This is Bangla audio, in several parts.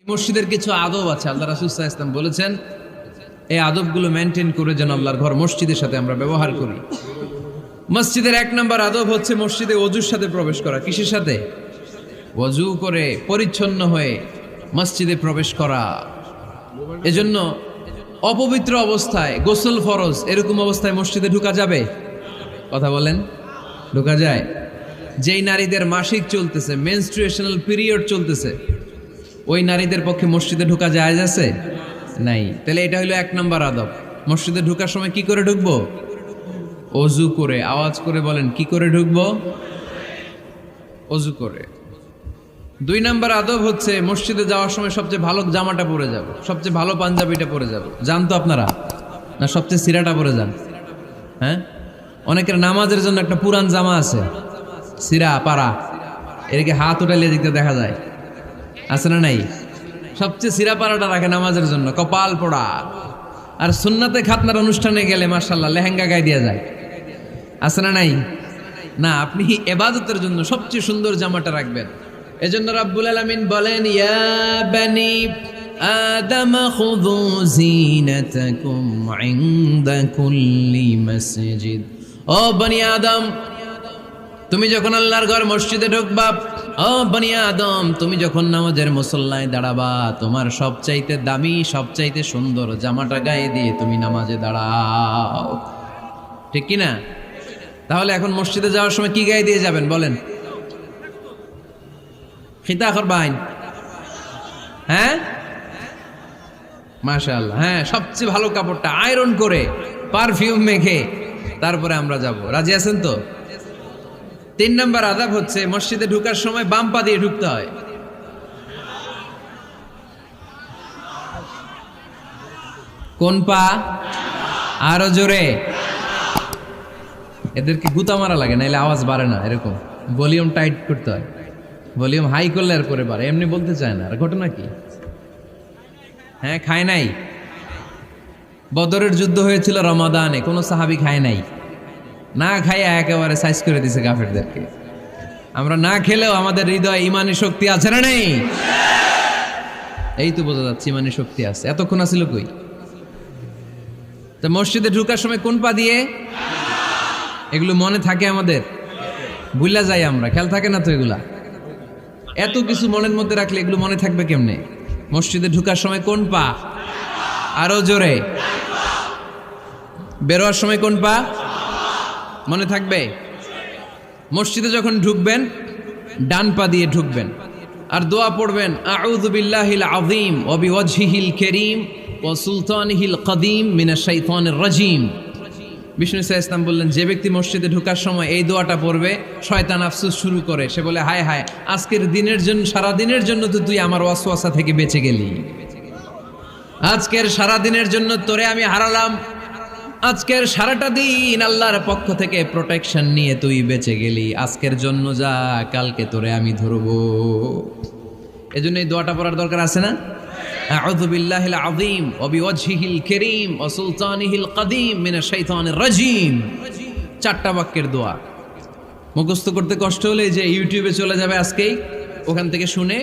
মসজিদের কিছু আদব আছে, আল্লাহ রাসূল সাল্লাল্লাহু আলাইহি ওয়াসাল্লাম বলেছেন এই আদবগুলো মেনটেন করে যেন আল্লাহর ঘর মসজিদের সাথে আমরা ব্যবহার করি। মসজিদের এক নম্বর আদব হচ্ছে মসজিদে ওযুর সাথে প্রবেশ করা। কিসের সাথে? ওযু করে পরিচ্ছন্ন হয়ে মসজিদে প্রবেশ করা। এজন্য অপবিত্র অবস্থায় গোসল ফরজ, এরকম অবস্থায় মসজিদে ঢোকা যাবে? কথা বলেন, ঢোকা যায়? যেই নারীদের মাসিক চলতেছে, মেনস্ট্রুয়েশনাল পিরিয়ড চলতেছে, ওই নারীদের পক্ষে মসজিদে ঢোকা জায়েজ আছে? নাই। তাহলে এটা হলো এক নম্বর আদব। মসজিদে ঢোকার সময় কি করে ঢুকবো? অজু করে। আওয়াজ করে বলেন, কি করে ঢুকবো? অজু করে। দুই নম্বর আদব হচ্ছে মসজিদে যাওয়ার সময় সবচেয়ে ভালো জামাটা পরে যাব, সবচেয়ে ভালো পাঞ্জাবিটা পরে যাব। জান তো আপনারা? না সবচেয়ে সিরাটা পরে যান? হ্যাঁ, অনেকের নামাজের জন্য একটা পুরান জামা আছে, সিরা পাড়া, এদিকে হাত উঠাইলে দিকতে দেখা যায়, আছে না নাই? সবচেয়ে সিরা পাড়াটা রাখে নামাজের জন্য, কপাল পোড়া। আর সুন্নাতে খাতনার অনুষ্ঠানে গেলে মাশাআল্লাহ লেহেঙ্গা গায়ে দেওয়া যায়, আছে না নাই? না, আপনি ইবাদতের জন্য সবচেয়ে সুন্দর জামাটা রাখবেন। এজন্য রাব্বুল আলামিন বলেন, ইয়া বানি আদম খুযু যিনাতাকুম ইনদা কুল্লি মসজিদ। ও বনি আদম, তুমি যখন আল্লাহর ঘর মসজিদে ঢুকবা, ও বনি আদম, তুমি যখন নামাজের মুসল্লায় দাঁড়াবা, তোমার সবচাইতে দামি, সবচাইতে সুন্দর জামাটা গায়ে দিয়ে তুমি নামাজে দাঁড়াও। ঠিক কি না? তাহলে এখন মসজিদে যাওয়ার সময় কি গায়ে দিয়ে যাবেন বলেন? খিতা করবাইন? হ্যাঁ, মাশাআল্লাহ, হ্যাঁ, সবচেয়ে ভালো কাপড়টা আয়রন করে পারফিউম মেখে তারপরে আমরা যাব। রাজি আছেন তো? তিন নম্বর আদব হচ্ছে মসজিদে ঢুকার সময় বাম পা দিয়ে ঢুকতে হয়। কোন পা? আরো জোরে। এদেরকে গুতা মারা লাগে, নাইলে আওয়াজ বাড়ে না। এরকম ভলিউম টাইট করতে হয়, ভলিউম হাই করলে আর পরে বাড়ে, এমনি বলতে চায় না। আর ঘটনা কি? হ্যাঁ, খায় নাই। বদরের যুদ্ধ হয়েছিল রমাদানে, কোনো সাহাবী খায় নাই, না খাইয়া একেবারে সাইজ করে দিছে কাফেরদেরকে। আমরা না খেলেও আমাদের হৃদয়ে ইমানি শক্তি আছে না নেই? এই তো বোঝা যাচ্ছে ইমানি শক্তি আছে। এতক্ষণ আছিল কই? তো মসজিদে ঢুকার সময় কোন পা দিয়ে? এগুলো মনে থাকে আমাদের? ভুলা যাই আমরা, খেয়াল থাকে না তো এগুলা। এত কিছু মনের মধ্যে রাখলে এগুলো মনে থাকবে কেমনে? মসজিদে ঢুকার সময় কোন পা? আরো জোরে। বেরোয়ার সময় কোন পা? মনে থাকবে? মসজিদে যখন ঢুকবেন ডান পা দিয়ে ঢুকবেন, আর দোয়া পড়বেন, আউযু বিল্লাহিল আযীম ওয়া বিওয়াজহিল কারীম ওয়া সুলতানিহিল কদীম মিনাশ শাইতানির রাজীম। বিষ্ণু সাল্লাল্লাহু আলাইহি ওয়াসাল্লাম বললেন, যে ব্যক্তি মসজিদে ঢোকার সময় এই দোয়াটা পড়বে, শয়তান আফসোস শুরু করে। সে বলে, হায় হায়, আজকের দিনের জন্য, সারা দিনের জন্য তো তুই আমার ওয়াসওয়াসা থেকে বেঁচে গেলি। আজকের সারা দিনের জন্য তোরে আমি হারালাম, আজকের সারাটা দিন আল্লাহর পক্ষ থেকে প্রোটেকশন নিয়ে তুই বেঁচে গেলি। আজকের জন্য যা, কালকে তোরে আমি ধরবো। এজন্য এই দোয়াটা পড়ার দরকার আছে না? আউযু বিল্লাহিল আযীম ওয়া বিওয়াজহিল কারীম ওয়া সুলতানিহিল কদীম মিনাশ শাইতানির রাজীম। চারটা বাক্যের দোয়া। মুখস্থ করতে কষ্ট হলে যে ইউটিউবে চলে যাবে আজকেই, ওখান থেকে শুনে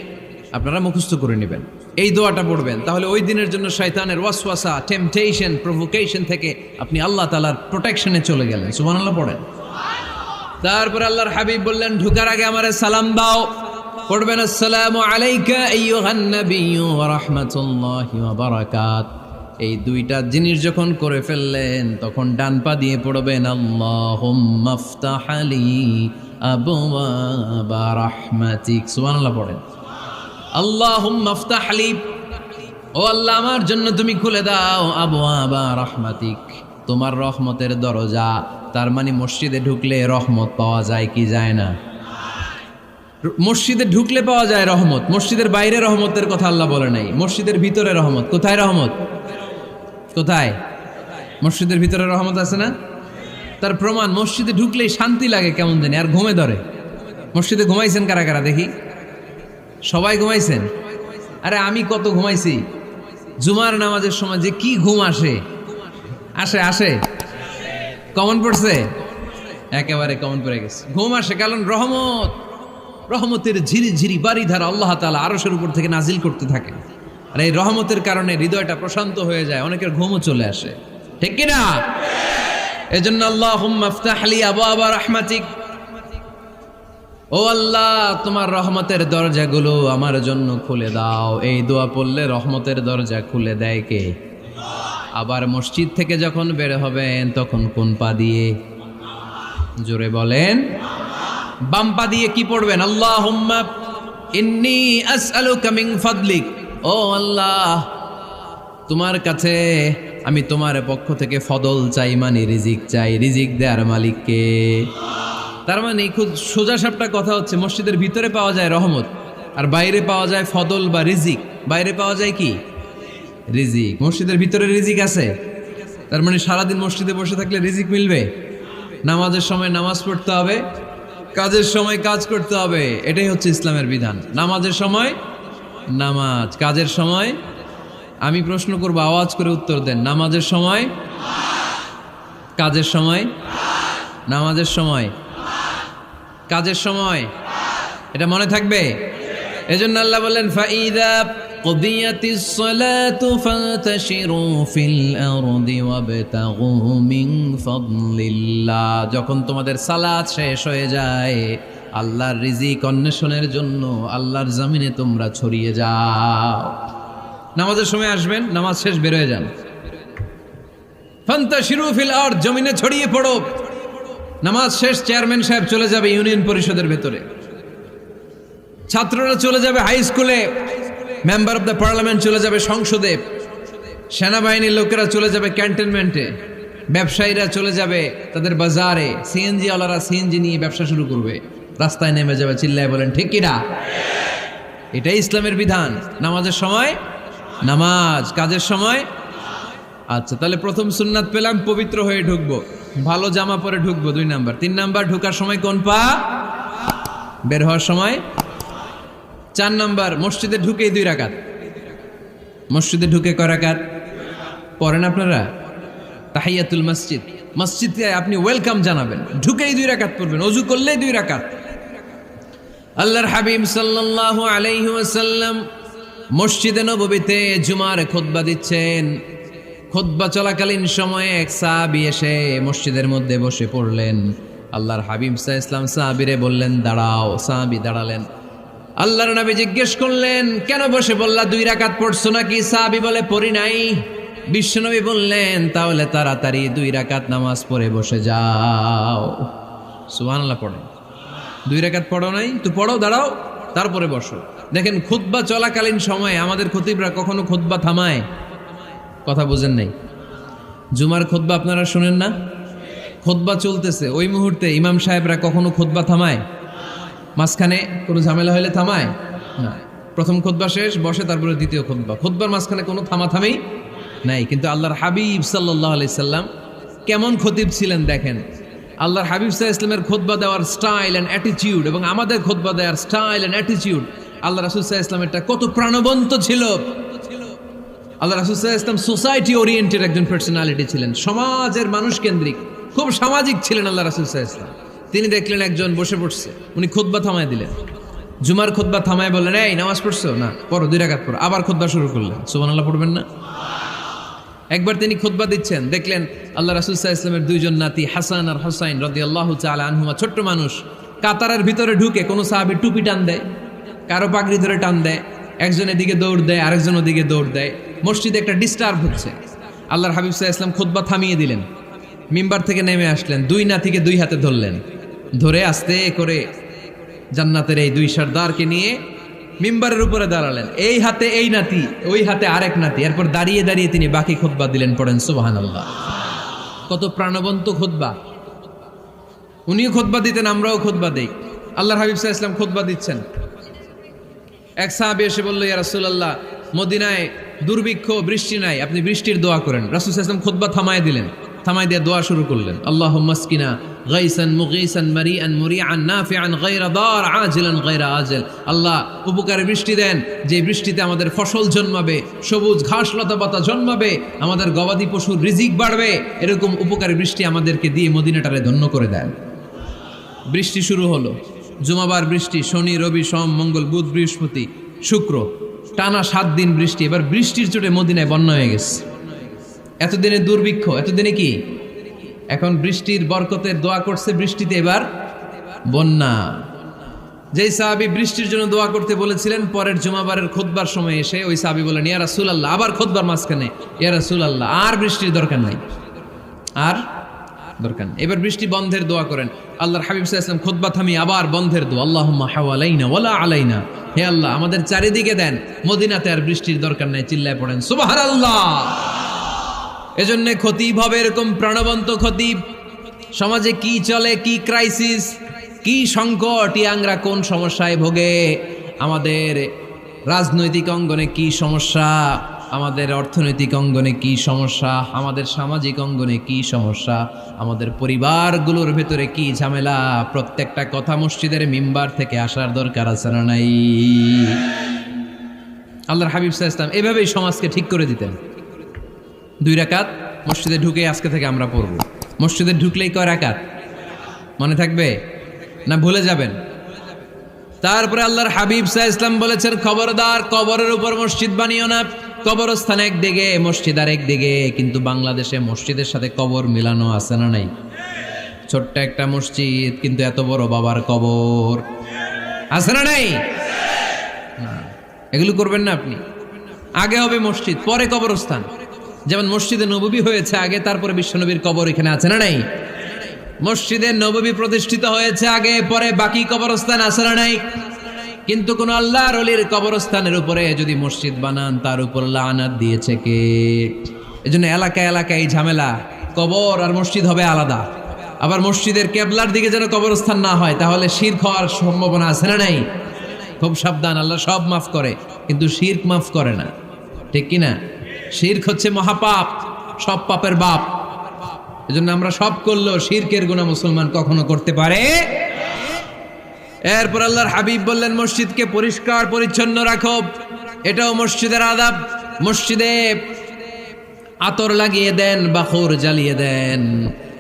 আপনারা মুখস্থ করে নেবেন। এই দোয়াটা পড়বেন, তাহলে ওই দিনের জন্য শয়তানের ওয়াসওয়াসা, টেম্পটেশন, প্রভোকেশন থেকে আপনি আল্লাহ তাআলার প্রোটেকশনে চলে গেলেন। সুবহানাল্লাহ পড়েন। তারপর আল্লাহর হাবিব বললেন, ঢোকার আগে আমারে সালাম দাও। পড়বেন, আসসালামু আলাইকা আইয়ুহান নাবিয়্যু ওয়া রাহমাতুল্লাহি ওয়া বারাকাত। এই দুইটা জিনিস যখন করে ফেললেন, তখন ডান পা দিয়ে পড়বেন, আল্লাহুম্মা ইফতাহ লি আবওয়াবা রাহমাতিক। সুবহানাল্লাহ পড়েন। আল্লাহুম্মা ইফতাহ লি, ও আল্লাহ আমার জন্য তুমি খুলে দাও আবওয়াবা রাহমাতিক, তোমার রহমতের দরজা। তার মানে মসজিদে ঢুকলে রহমত পাওয়া যায় কি যায় না? মসজিদে ঢুকলে পাওয়া যায় রহমত, মসজিদের বাইরে রহমতের কথা আল্লাহ বলে নাই। মসজিদের ভিতরে রহমত। কোথায় রহমত? কোথায়? মসজিদের ভিতরে রহমত আছে না? তার প্রমাণ, মসজিদে ঢুকলেই শান্তি লাগে কেমন জানি, আর ঘুমে ধরে। মসজিদে ঘুমাইছেন কারা কারা দেখি? সবাই ঘুমাইছেন? আরে আমি কত ঘুমাইছি। জুমার নামাজের সময় যে কি ঘুম আসে, আসে আসে, কমন পড়ছে, একেবারে কমন পড়ে গেছে। ঘুম আসে কারণ রহমত, রহমতের ঝিরিঝিরি বারিধারা আল্লাহ তাআলা আরশের উপর থেকে নাজিল করতে থাকে। আর এই রহমতের কারণে হৃদয়টা প্রশান্ত হয়ে যায়, অনেকের ঘুমও চলে আসে, ঠিক কিনা? এজন্য আল্লাহুম্মা ইফতাহ লি আবওয়াবা রাহমাতিক, ও আল্লাহ তোমার রহমতের দরজাগুলো আমার জন্য খুলে দাও। এই দোয়া পড়লে রহমতের দরজা খুলে দেয় কে? আবার মসজিদ থেকে যখন বের হবেন তখন কোন পা দিয়ে? জোরে বলেন। বাম পা দিয়ে কি পড়বেন? আল্লাহুম্মা ইন্নী আসআলুকা মিন ফাদলিক, ও আল্লাহ তোমার কাছে আমি তোমার পক্ষ থেকে ফদল চাই, মানে রিজিক চাই। রিজিক দেয়ার মালিক কে? তার মানে খুব সোজা সাপটা কথা হচ্ছে, মসজিদের ভিতরে পাওয়া যায় রহমত, আর বাইরে পাওয়া যায় ফদল বা রিজিক। বাইরে পাওয়া যায় কি? রিজিক। মসজিদের ভিতরে রিজিক আছে। তার মানে সারাদিন মসজিদে বসে থাকলে রিজিক মিলবে? নামাজের সময় নামাজ পড়তে হবে, কাজের সময় কাজ করতে হবে, এটাই হচ্ছে ইসলামের বিধান। নামাজের সময় নামাজ, কাজের সময়। আমি প্রশ্ন করব, আওয়াজ করে উত্তর দেন। নামাজের সময়, কাজের সময়, নামাজের সময়, কাজের সময়, এটা মনে থাকবে। এজন্য আল্লাহ বললেন ফাইদা কুদিয়াতিস সালাতু ফান্তাশিরু ফিল আরদি ওয়াবতাগু মিন ফাদলিল্লাহ। যখন তোমাদের সালাত শেষ হয়ে যায়, আল্লাহর রিজিক অন্বেষণের জন্য আল্লাহর জমিনে তোমরা ছড়িয়ে যাও। নামাজের সময় আসবেন, নামাজ শেষ বের হয়ে যান। ফান্তাশিরু ফিল আরদ, জমিনে ছড়িয়ে পড়ো। নামাজ শেষ, চেয়ারম্যান সাহেব চলে যাবে ইউনিয়ন পরিষদের ভেতরে, ছাত্ররা চলে যাবে হাই স্কুলে, মেম্বার অব দ্য পার্লামেন্ট চলে যাবে সংসদে, সেনাবাহিনীর লোকেরা চলে যাবে ক্যান্টনমেন্টে, ব্যবসায়ীরা চলে যাবে তাদের বাজারে, সিএনজি ওয়ালারা সিএনজি নিয়ে ব্যবসা শুরু করবে, রাস্তায় নেমে যাবে, চিল্লায় বলেন ঠিক কিনা? এটাই ইসলামের বিধান। নামাজের সময় নামাজ, কাজের সময়। আচ্ছা, তাহলে প্রথম সুন্নাত পেলাম, পবিত্র হয়ে ঢুকবো, ভালো জামা পরে ঢুকবো, 2 নাম্বার। 3 নাম্বার, ঢোকার সময় কোন পা, বের হওয়ার সময়। 4 নাম্বার, মসজিদে ঢুকেই 2 রাকাত। মসজিদে ঢুকে কয় রাকাত পড়েন আপনারা? তাহিয়াতুল মসজিদ, মসজিদে আপনি ওয়েলকাম জানাবেন, ঢুকেই 2 রাকাত পড়বেন, ওযু করলেই 2 রাকাত। আল্লাহর হাবিব সাল্লাল্লাহু আলাইহি ওয়াসাল্লাম মসজিদে নববীতে জুমার খুতবা দিচ্ছেন। খুতবা চলাকালীন সময়ে এক সাহাবী এসে মসজিদের মধ্যে বসে পড়লেন। আল্লাহর হাবিব সাল্লাল্লাহু আলাইহি ওয়াসাল্লাম সাহাবীরে বললেন দাঁড়াও। সাহাবী দাঁড়ালেন। আল্লাহর নবী জিজ্ঞেস করলেন কেন বসে বললা, 2 রাকাত পড়ছো নাকি? সাহাবী বলে পড়ি নাই। বিশ্বনবী বললেন তাহলে তাড়াতাড়ি 2 রাকাত নামাজ পড়ে বসে যাও। সুবহানাল্লাহ পড়েন। 2 রাকাত পড়ো নাই তো পড়ো, দাঁড়াও, তারপরে বসো। দেখেন খুতবা চলাকালীন সময়ে আমাদের খতিবরা কখনো খুতবা থামায়? কথা বুঝেন নাই? জুমার খুতবা আপনারা শুনেন না? খুতবা চলতেছে, ওই মুহূর্তে ইমাম সাহেবরা কখনো খুতবা থামায়? মাঝখানে কোনো ঝামেলা হলে থামায় না। প্রথম খুতবা শেষ, বসে, তারপরে দ্বিতীয় খুতবা। খুতবার মাঝখানে কোনো থামাথামি নাই। কিন্তু আল্লাহর হাবিব সাল্লাল্লাহু আলাইহি সাল্লাম কেমন খতিব ছিলেন দেখেন। আল্লাহর হাবিব সাল্লাল্লাহু আলাইহি সাল্লামের খুতবা দেওয়ার স্টাইল অ্যান্ড অ্যাটিটিউড এবং আমাদের খুতবা দেওয়ার স্টাইল অ্যান্ড অ্যাটিটিউড, আল্লাহ রাসূল সাল্লাল্লাহু আলাইহি সাল্লামেরটা কত প্রাণবন্ত ছিল। আল্লাহ রাসূল সাল্লাল্লাহু আলাইহি সাল্লাম সোসাইটি ওরিয়েন্টেড একজন পার্সোনালিটি ছিলেন, সমাজের মানুষ কেন্দ্রিক, খুব সামাজিক ছিলেন আল্লাহ রাসূল সাল্লাল্লাহু আলাইহি সাল্লাম। তিনি দেখলেন একজন বসে পড়ছে, উনি খুতবা থামায় দিলেন। জুমার খুতবা থামায় বললেন এই নামাজ পড়ছো না, পড়ো, 2 রাকাত পড়ো। আবার খুতবা শুরু করলেন। সুবহানাল্লাহ পড়বেন না? একবার তিনি খুতবা দিচ্ছেন, দেখলেন আল্লাহ রাসূল সাল্লাল্লাহু আলাইহি ওয়াসাল্লামের 2 জন নাতি হাসান আর হুসাইন রাদিয়াল্লাহু তাআলা আনহুমা, ছোট্ট মানুষ, কাতারের ভিতরে ঢুকে কোনো সাহাবী টুপি টান দেয়, কারো পাগড়ি ধরে টান দেয়, একজন এদিকে দৌড় দেয়, আরেকজন ওদিকে দৌড় দেয়। মসজিদে একটা ডিস্টার্ব হচ্ছে। আল্লাহর হাবিব সাল্লাল্লাহু আলাইহি ওয়াসাল্লাম খুতবা থামিয়ে দিলেন, মিম্বার থেকে নেমে আসলেন, 2 নাতিকে 2 হাতে ধরলেন, ধরে আস্তে করে জান্নাতের এই 2 সর্দারকে নিয়ে মিম্বারের উপরে দাঁড়ালেন। এই হাতে এই নাতি, ওই হাতে আরেক নাতি। এরপর দাঁড়িয়ে দাঁড়িয়ে তিনি বাকি খুতবা দিলেন। পড়েন সুবহানাল্লাহ। কত প্রাণবন্ত খুতবা। উনিও খুতবা দিতেন, আমরাও খুতবা দেই। আল্লাহর হাবিব সাল্লাল্লাহু আলাইহি ওয়াসাল্লাম খুতবা দিচ্ছেন, এক সাহাবী এসে বলল ইয়া রাসূলুল্লাহ, মদিনায় দুর্ভিক্ষ, বৃষ্টি নাই, আপনি বৃষ্টির দোয়া করেন। রাসূল সাল্লাল্লাহু আলাইহি ওয়াসাল্লাম খুতবা থামায় দিলেন, থামায় দিয়ে দোয়া শুরু করলেন। আল্লাহুম্মা আসকিনা গাইসান মুগীসান মারিআন মুরিআন নাফিআন গায়রা দার আজিলান গায়রা আজিল। আল্লাহ উপকারী বৃষ্টি দেন, যে বৃষ্টিতে আমাদের ফসল জন্মাবে, সবুজ ঘাস লতা পাতা জন্মাবে, আমাদের গবাদি পশুর রিজিক বাড়বে, এরকম উপকারী বৃষ্টি আমাদেরকে দিয়ে মদিনাটারে ধন্য করে দেন। বৃষ্টি শুরু হলো, জুমাবার বৃষ্টি, শনি রবি সোম মঙ্গল বুধ বৃহস্পতি শুক্র, টানা 7 দিন বৃষ্টি। এবার বৃষ্টির চোটে মদিনায় বন্যা হয়ে গেছে। এতদিনে দুর্ভিক্ষ, এতদিনে কি, এখন বৃষ্টির বরকতের দোয়া করছে, বৃষ্টিতে এবার বন্যা। যেই সাহাবী বৃষ্টির জন্য দোয়া করতে বলেছিলেন, পরের জুমাবারের খুতবার সময় এসে ওই সাহাবী বলেন, ইয়া রাসূলুল্লাহ, আবার খুতবার মাঝখানে, ইয়া রাসূলুল্লাহ, আর বৃষ্টির দরকার নাই, আর দরকার নেই, এবার বৃষ্টি বন্ধের দোয়া করেন। আল্লাহর হাবিব সাল্লাল্লাহু আলাইহি ওয়াসাল্লাম খুতবা থামিয়ে আবার বন্ধের দোয়া, আল্লাহুম্মা হাওয়ালাইনা ওয়ালা আলাইনা, হে আল্লাহ আমাদের চারিদিকে দেন, মদিনাতে আর বৃষ্টির দরকার নাই। চিল্লায় পড়েন সুবহানাল্লাহ। এজন্য খতিব হবে এরকম প্রাণবন্ত খতিব। সমাজে কি চলে, কি ক্রাইসিস, কি সংকট, ইয়াংরা কোন সমস্যায় ভোগে, আমাদের রাজনৈতিক অঙ্গনে কি সমস্যা, আমাদের অর্থনৈতিক অঙ্গনে কি সমস্যা, আমাদের সামাজিক অঙ্গনে কি সমস্যা, আমাদের পরিবারগুলোর ভেতরে কি ঝামেলা, প্রত্যেকটা কথা মসজিদের মিম্বার থেকে আসার দরকার আছে না নাই? আল্লাহর হাবিব সাল্লাল্লাহু আলাইহি ওয়াসাল্লাম এভাবেই সমাজকে ঠিক করে দিতেন। 2 রাকাত মসজিদে ঢুকে আজকে থেকে আমরা পড়ব। মসজিদে ঢুকলেই কয় রাকাত মনে থাকবে না ভুলে যাবেন? তারপরে আল্লাহর হাবিব সাল্লাল্লাহু আলাইহি ওয়াসাল্লাম বলেছেন, খবরদার কবরের উপর মসজিদ বানিও না। কবরস্থান একদিকে, মসজিদ আর একদিকে, কিন্তু বাংলাদেশে মসজিদের সাথে কবর মিলানো আছে না নাই? ছোট্ট একটা মসজিদ, কিন্তু এত বড় বাবার কবর আছে না নাই? এগুলো করবেন না আপনি। আগে হবে মসজিদ, পরে কবরস্থান। যেমন মসজিদে নববী হয়েছে আগে, তারপরে বিশ্বনবীর কবর এখানে আছে না নাই? মসজিদে নববী প্রতিষ্ঠিত হয়েছে আগে, পরে বাকি কবরস্থান আছে না নাই? কিন্তু কোন আল্লাহর ওলির কবরস্থানের উপরে যদি মসজিদ বানান, তার উপর লানাত দিয়েছে কে? এজন্য এলাকায় এলাকায় ঝামেলা, কবর আর মসজিদ হবে আলাদা। আবার মসজিদের কেবলার দিকে যেন কবরস্থান না হয়, তাহলে শিরক হওয়ার সম্ভাবনা আছে না নাই? খুব সাবধান, আল্লাহ সব মাফ করে কিন্তু শিরক মাফ করে না, ঠিক কি না? শিরক হচ্ছে মহাপাপ, সব পাপের বাপ। এজন্য আমরা সব করলেও শিরকের গুনাহ মুসলমান কখনো করতে পারে। এরপর আল্লাহর হাবিব বললেন, মসজিদকে পরিষ্কার পরিচ্ছন্ন রাখো, এটাও মসজিদের আদাব। মসজিদে আতর লাগিয়ে দেন, বাখুর জ্বালিয়ে দেন।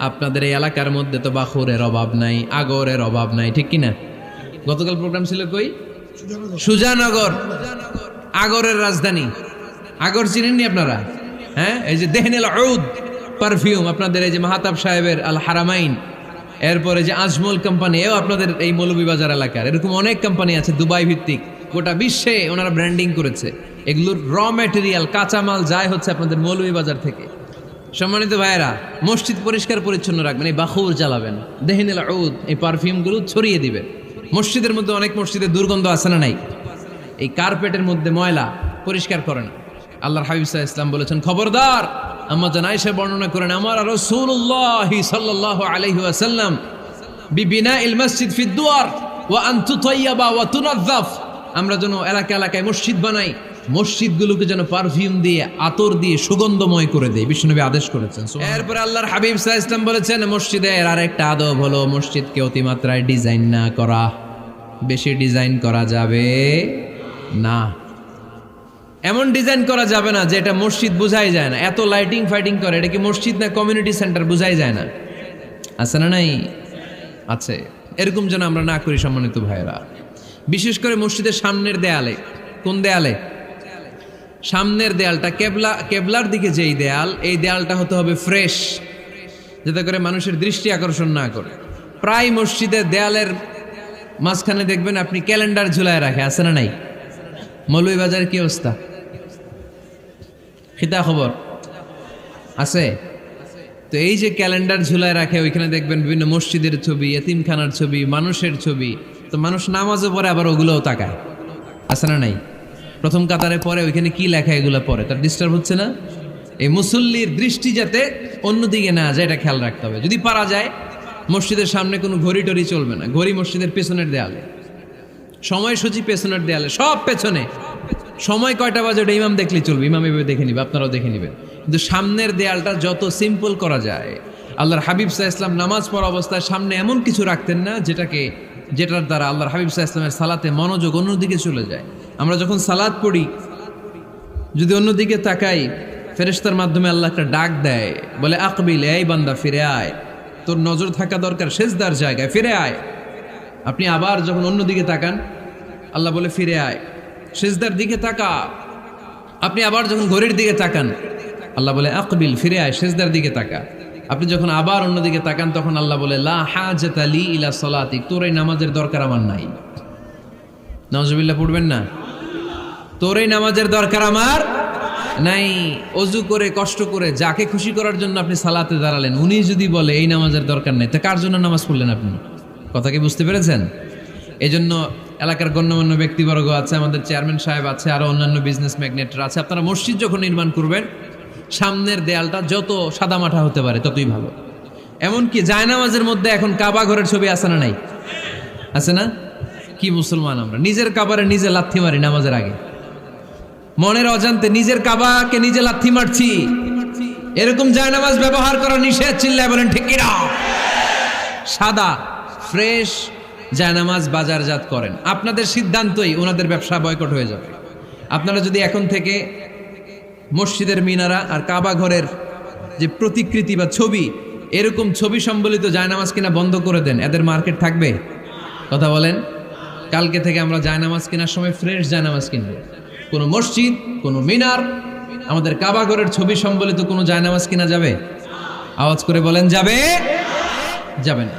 আপনাদের এই এলাকার মধ্যে তো বাখুরের অভাব নাই, আগরের অভাব নাই, ঠিক কিনা? গতকাল প্রোগ্রাম ছিল কই? সুজানগর, আগরের রাজধানী। আগর চিনেননি আপনারা? হ্যাঁ, এই যে দেহনেল উদ পারফিউম, আপনাদের এই যে মাহতাব সাহেবের আল হারামাইন, এরপরে যে আজমল কোম্পানি, এও আপনাদের এই মৌলভীবাজার এলাকার। এরকম অনেক কোম্পানি আছে দুবাই ভিত্তিক, গোটা বিশ্বে ওনারা ব্র্যান্ডিং করেছে। এগুলোর র ম্যাটেরিয়াল, কাঁচামাল যায় হচ্ছে আপনাদের মৌলভীবাজার থেকে। সম্মানিত ভাইয়েরা, মসজিদ পরিষ্কার পরিচ্ছন্ন রাখবেন, এই বাখুর জ্বালাবেন, দেহনেল উদ, এই পারফিউমগুলো ছড়িয়ে দিবেন। মসজিদের মধ্যে অনেক মসজিদে দুর্গন্ধ আছে না নাই? এই কার্পেটের মধ্যে ময়লা, পরিষ্কার করে না। আল্লাহর হাবিব সাল্লাল্লাহু আলাইহি ওয়াসাল্লাম বলেছেন, খবরদার। আম্মা জান আয়েশা বর্ণনা করেন, আমার রাসূলুল্লাহ সাল্লাল্লাহু আলাইহি ওয়াসাল্লাম বিবিনাইল মসজিদ ফি দুয়ার ওয়া আন তুতাইয়াবা ওয়া তুনাযাফ, আমরা যেন এলাকা এলাকায় মসজিদ বানাই, মসজিদগুলোকে যেন পারফিউম দিয়ে, আতর দিয়ে সুগন্ধময় করে দেয়, বিশ্বনবী আদেশ করেছেন। এরপর আল্লাহর হাবিব সাল্লাল্লাহু আলাইহি ওয়াসাল্লাম বলেছেন, মসজিদের আরেকটা আদব হলো মসজিদকে অতিমাত্রায় ডিজাইন না করা। বেশি ডিজাইন করা যাবে না। এমন ডিজাইন করা যাবে না যে এটা মসজিদ বোঝাই যায় না। এত লাইটিং ফাইটিং করে, এটা কি মসজিদ না কমিউনিটি সেন্টার বোঝাই যায় না? আছে না নাই? আছে। এরকম যেন আমরা না করি সম্মানিত ভাইয়েরা। বিশেষ করে মসজিদের সামনের দেয়ালে। কোন দেয়ালে? সামনের দেয়ালটা, কেবলার দিকে যেই দেয়াল, এই দেয়ালটা হতে হবে ফ্রেশ, যাতে করে মানুষের দৃষ্টি আকর্ষণ না করে। প্রায় মসজিদের দেয়ালের মাঝখানে দেখবেন আপনি ক্যালেন্ডার ঝুলায় রাখে, আছে না নাই? মৌলভীবাজারের কি অবস্থা? খিতা খবর আছে? তো এই যে ক্যালেন্ডার ঝুলায় রাখে, ওইখানে দেখবেন বিভিন্ন মসজিদের ছবি, এতিমখানার ছবি, মানুষের ছবি। তো মানুষ নামাজও পড়ে, আবার ওগুলোও তাকায়, আছে না নাই? প্রথম কাতারে পরে ওইখানে কি লেখা, এগুলো পরে, তার ডিস্টার্ব হচ্ছে না? এই মুসল্লির দৃষ্টি যাতে অন্যদিকে না যায়, এটা খেয়াল রাখতে হবে। যদি পারা যায়, মসজিদের সামনে কোনো ঘড়ি টড়ি চলবে না। ঘড়ি মসজিদের পেছনের দেয়ালে, সময়সূচি পেছনের দেয়ালে, সব পেছনে। সময় কয়টা বাজে ওটা ইমাম দেখলেই চলবে, ইমাম এভাবে দেখে নিবে, আপনারাও দেখে নেবেন। কিন্তু সামনের দেয়ালটা যত সিম্পল করা যায়। আল্লাহর হাবিব সাল্লাল্লাহু আলাইহি ওয়াসাল্লাম নামাজ পড়া অবস্থায় সামনে এমন কিছু রাখতেন না যেটার দ্বারা আল্লাহর হাবিব সাল্লাল্লাহু আলাইহি ওয়াসাল্লামের সালাতে মনোযোগ অন্যদিকে চলে যায়। আমরা যখন সালাত পড়ি, যদি অন্যদিকে তাকাই, ফেরেশতার মাধ্যমে আল্লাহ একটা ডাক দেয়, বলে আকবিল, এই বান্দা ফিরে আয়, তোর নজর থাকা দরকার সেজদার জায়গায়, ফিরে আয়। আপনি আবার যখন অন্যদিকে তাকান, আল্লাহ বলে ফিরে আয়, সিজদার দিকে তাকা। আপনি আবার যখন ঘড়ির দিকে তাকান, আল্লাহ বলে আকবিল, ফিরে আয়, সিজদার দিকে তাকা। আপনি যখন আবার অন্যদিকে তাকান, তখন আল্লাহ বলে লা হাজাতা লি ইলা সালাতিক, তোর এই নামাজের দরকার আমার নাই। নাউজুবিল্লাহ পড়বেন না? তোর এই নামাজের দরকার আমার নাই। অজু করে কষ্ট করে যাকে খুশি করার জন্য আপনি সালাতে দাঁড়ালেন, উনি যদি বলে এই নামাজের দরকার নেই, তা কার জন্য নামাজ পড়লেন আপনি? কথা কি বুঝতে পেরেছেন? এই জন্য এলাকার গণ্যমান্য ব্যক্তিবর্গ আছে, আমাদের চেয়ারম্যান সাহেব আছে, আরো অন্যান্য বিজনেস ম্যাগনেটরা আছে, আপনারা মসজিদ যখন নির্মাণ করবেন, সামনের দেয়ালটা যত সাদামাটা হতে পারে ততই ভালো। এমনকি জায়নামাজের মধ্যে এখন কাবা ঘরের ছবি আছে না নাই? আছে না? কি মুসলমান আমরা, নিজের কাবারে নিজে লাথি মারি নামাজের আগে, মনের অজান্তে নিজের কাবাকে নিজে লাথি মারছি। এরকম জায়নামাজ ব্যবহার করা নিষেধ, চিল্লায় বলেন ঠিক কিনা? সাদা ফ্রেশ জায়নামাজ বাজারজাত করেন, আপনাদের সিদ্ধান্তই ওনাদের ব্যবসা বয়কট হয়ে যাবে। আপনারা যদি এখন থেকে মসজিদের মিনারা আর কাবা ঘরের যে প্রতিকৃতি বা ছবি, এরকম ছবি সম্বলিত জায়নামাজ কিনা বন্ধ করে দেন, এদের মার্কেট থাকবে? কথা বলেন। কালকে থেকে আমরা জায়নামাজ কেনার সময় ফ্রেশ জায়নামাজ কিনবো। কোনো মসজিদ, কোনো মিনার, আমাদের কাবা ঘরের ছবি সম্বলিত কোনো জায়নামাজ কিনা যাবে? আওয়াজ করে বলেন, যাবে? যাবে না।